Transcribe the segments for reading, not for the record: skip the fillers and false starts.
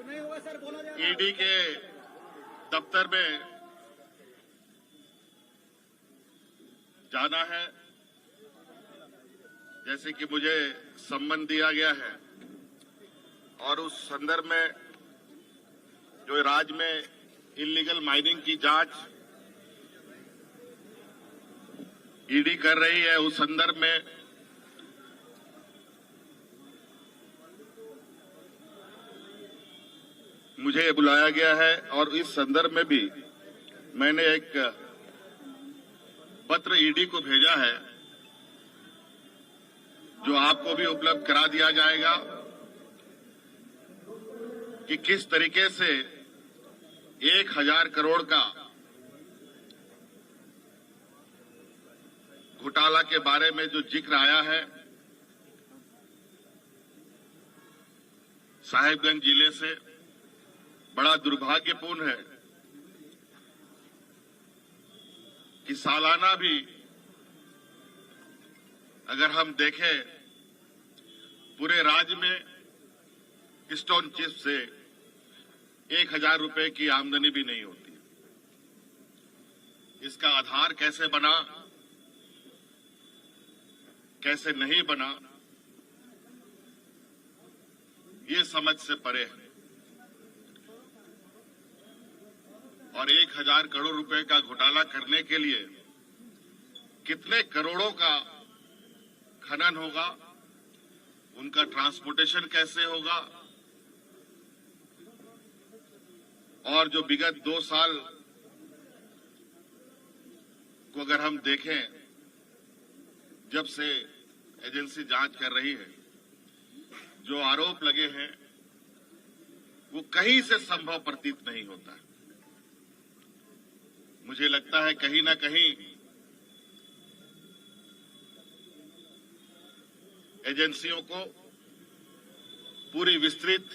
ED के दफ्तर में जाना है, जैसे कि मुझे सम्मन दिया गया है, और उस संदर्भ में जो राज्य में इल्लीगल माइनिंग की जांच ईडी कर रही है, उस संदर्भ में मुझे बुलाया गया है। और इस संदर्भ में भी मैंने एक पत्र ईडी को भेजा है, जो आपको भी उपलब्ध करा दिया जाएगा कि किस तरीके से 1000 करोड़ का घोटाला के बारे में जो जिक्र आया है साहिबगंज जिले से, बड़ा दुर्भाग्यपूर्ण है कि सालाना भी अगर हम देखें पूरे राज्य में स्टोन चिप्स से 1000 रुपए की आमदनी भी नहीं होती। इसका आधार कैसे बना, कैसे नहीं बना, ये समझ से परे है। और 1000 करोड़ रुपए का घोटाला करने के लिए कितने करोड़ों का खनन होगा, उनका ट्रांसपोर्टेशन कैसे होगा, और जो विगत 2 साल को अगर हम देखें, जब से एजेंसी जांच कर रही है, जो आरोप लगे हैं वो कहीं से संभव प्रतीत नहीं होता है। मुझे लगता है कहीं ना कहीं एजेंसियों को पूरी विस्तृत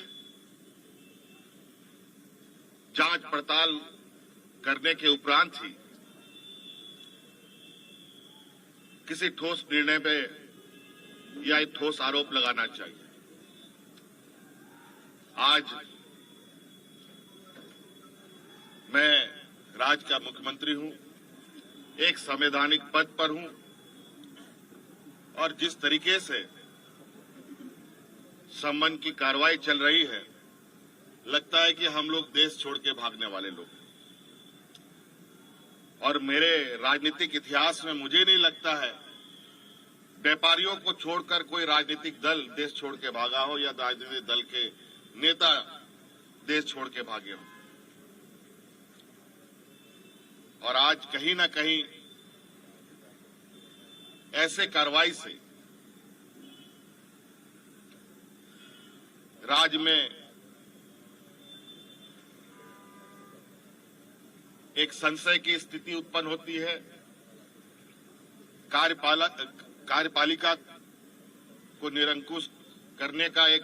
जांच पड़ताल करने के उपरांत ही किसी ठोस निर्णय पे या एक ठोस आरोप लगाना चाहिए। आज मैं राज्य का मुख्यमंत्री हूं, एक संवैधानिक पद पर हूं, और जिस तरीके से सम्मन की कार्रवाई चल रही है, लगता है कि हम लोग देश छोड़ के भागने वाले लोग। और मेरे राजनीतिक इतिहास में मुझे नहीं लगता है व्यापारियों को छोड़कर कोई राजनीतिक दल देश छोड़ के भागा हो, या राजनीतिक दल के नेता देश छोड़ के भागे हो। और आज कहीं ना कहीं ऐसे कार्रवाई से राज्य में एक संशय की स्थिति उत्पन्न होती है। कार्यपालिका को निरंकुश करने का एक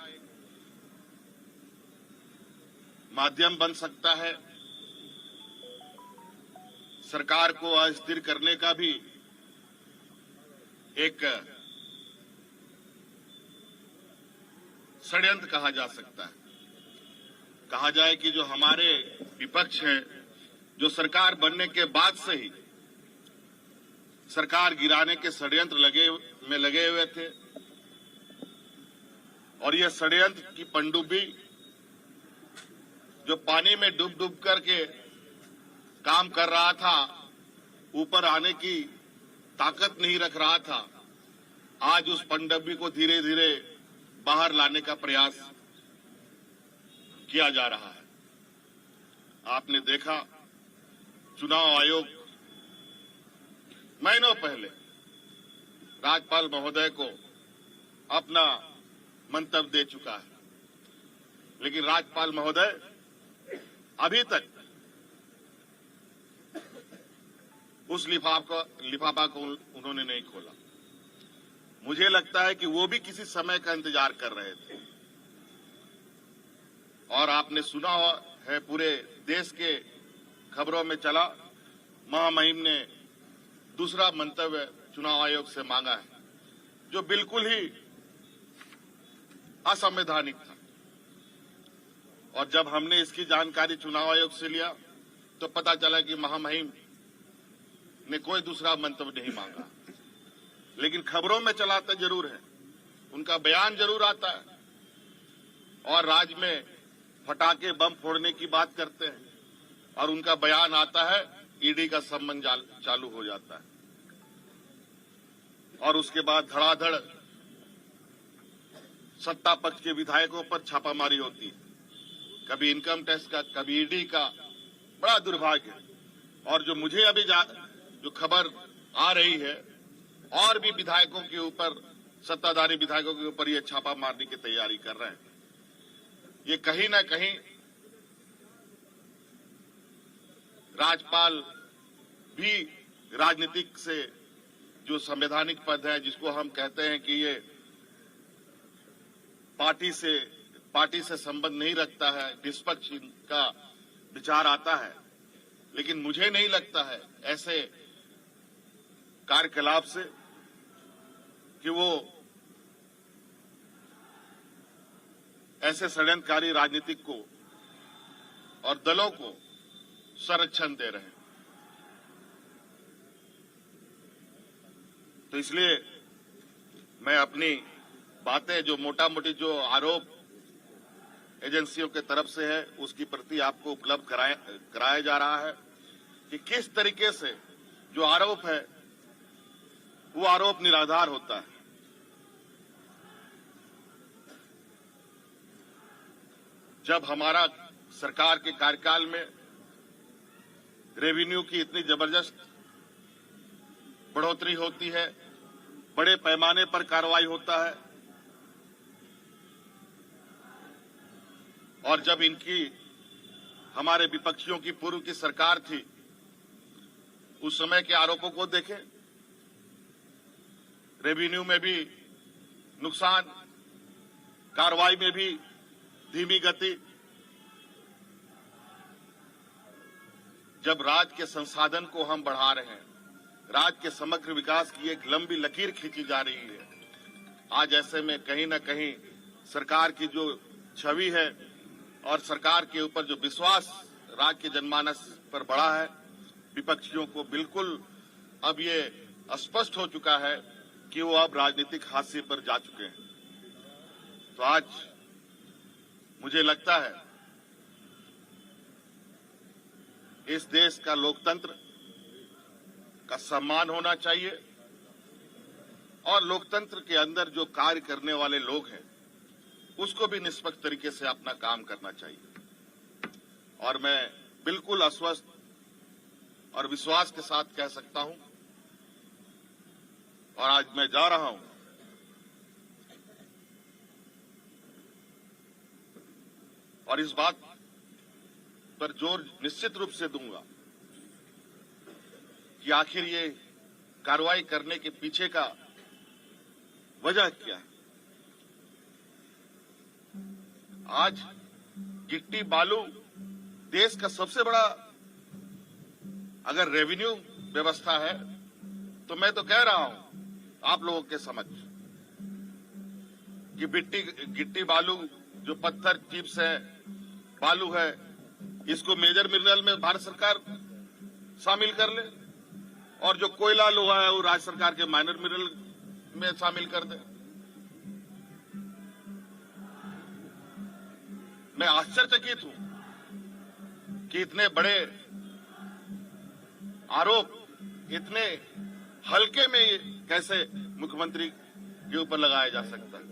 माध्यम बन सकता है, सरकार को अस्थिर करने का भी एक षड्यंत्र कहा जा सकता है। कहा जाए कि जो हमारे विपक्ष हैं, जो सरकार बनने के बाद से ही सरकार गिराने के षड्यंत्र लगे हुए थे, और यह षड्यंत्र की पनडुब्बी जो पानी में डूब डूब करके काम कर रहा था, ऊपर आने की ताकत नहीं रख रहा था, आज उस पनडुब्बी को धीरे धीरे बाहर लाने का प्रयास किया जा रहा है। आपने देखा चुनाव आयोग महीनों पहले राज्यपाल महोदय को अपना मंतव्य दे चुका है, लेकिन राज्यपाल महोदय अभी तक उस लिफाफा को उन्होंने नहीं खोला। मुझे लगता है कि वो भी किसी समय का इंतजार कर रहे थे। और आपने सुना है, पूरे देश के खबरों में चला, महामहिम ने दूसरा मंतव्य चुनाव आयोग से मांगा है, जो बिल्कुल ही असंवैधानिक था। और जब हमने इसकी जानकारी चुनाव आयोग से लिया तो पता चला कि महामहिम ने कोई दूसरा मंतव्य नहीं मांगा, लेकिन खबरों में चलाते जरूर है, उनका बयान जरूर आता है और राज्य में फटाके बम फोड़ने की बात करते हैं और उनका बयान आता है, ईडी का सम्मन चालू हो जाता है और उसके बाद धड़ाधड़ सत्ता पक्ष के विधायकों पर छापामारी होती है, कभी इनकम टैक्स का, कभी ईडी का। बड़ा दुर्भाग्य है। और जो मुझे अभी जो खबर आ रही है, और भी विधायकों के ऊपर, सत्ताधारी विधायकों के ऊपर ये छापा मारने की तैयारी कर रहे हैं। ये कहीं ना कहीं राज्यपाल भी राजनीतिक से जो संवैधानिक पद है, जिसको हम कहते हैं कि ये पार्टी से संबंध नहीं रखता है, निष्पक्ष इनका विचार आता है, लेकिन मुझे नहीं लगता है ऐसे कार्यकलाप से कि वो ऐसे षड्यंत्रकारी राजनीतिक को और दलों को संरक्षण दे रहे हैं। तो इसलिए मैं अपनी बातें, जो मोटा मोटी जो आरोप एजेंसियों के तरफ से है, उसकी प्रति आपको उपलब्ध कराया जा रहा है कि किस तरीके से जो आरोप है वो आरोप निराधार होता है। जब हमारा सरकार के कार्यकाल में रेवेन्यू की इतनी जबरदस्त बढ़ोतरी होती है, बड़े पैमाने पर कार्रवाई होता है, और जब इनकी हमारे विपक्षियों की पूर्व की सरकार थी, उस समय के आरोपों को देखें, रेवेन्यू में भी नुकसान, कार्रवाई में भी धीमी गति। जब राज्य के संसाधन को हम बढ़ा रहे हैं, राज्य के समग्र विकास की एक लंबी लकीर खींची जा रही है, आज ऐसे में कहीं न कहीं सरकार की जो छवि है और सरकार के ऊपर जो विश्वास राज्य के जनमानस पर बढ़ा है, विपक्षियों को बिल्कुल अब ये स्पष्ट हो चुका है कि वो अब राजनीतिक हाशिए पर जा चुके हैं। तो आज मुझे लगता है इस देश का लोकतंत्र का सम्मान होना चाहिए और लोकतंत्र के अंदर जो कार्य करने वाले लोग हैं उसको भी निष्पक्ष तरीके से अपना काम करना चाहिए। और मैं बिल्कुल आश्वस्त और विश्वास के साथ कह सकता हूं, और आज मैं जा रहा हूं, और इस बात पर जोर निश्चित रूप से दूंगा कि आखिर ये कार्रवाई करने के पीछे का वजह क्या है। आज गिट्टी बालू देश का सबसे बड़ा अगर रेवेन्यू व्यवस्था है, तो मैं तो कह रहा हूं आप लोगों के समक्ष कि गिट्टी बालू जो पत्थर चिप्स है, बालू है, इसको मेजर मिनरल में भारत सरकार शामिल कर ले, और जो कोयला लोहा है वो राज्य सरकार के माइनर मिनरल में शामिल कर दे। मैं आश्चर्यचकित हूं कि इतने बड़े आरोप इतने हल्के में कैसे मुख्यमंत्री के ऊपर लगाया जा सकता है।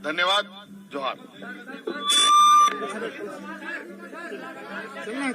धन्यवाद। जोहार। चलना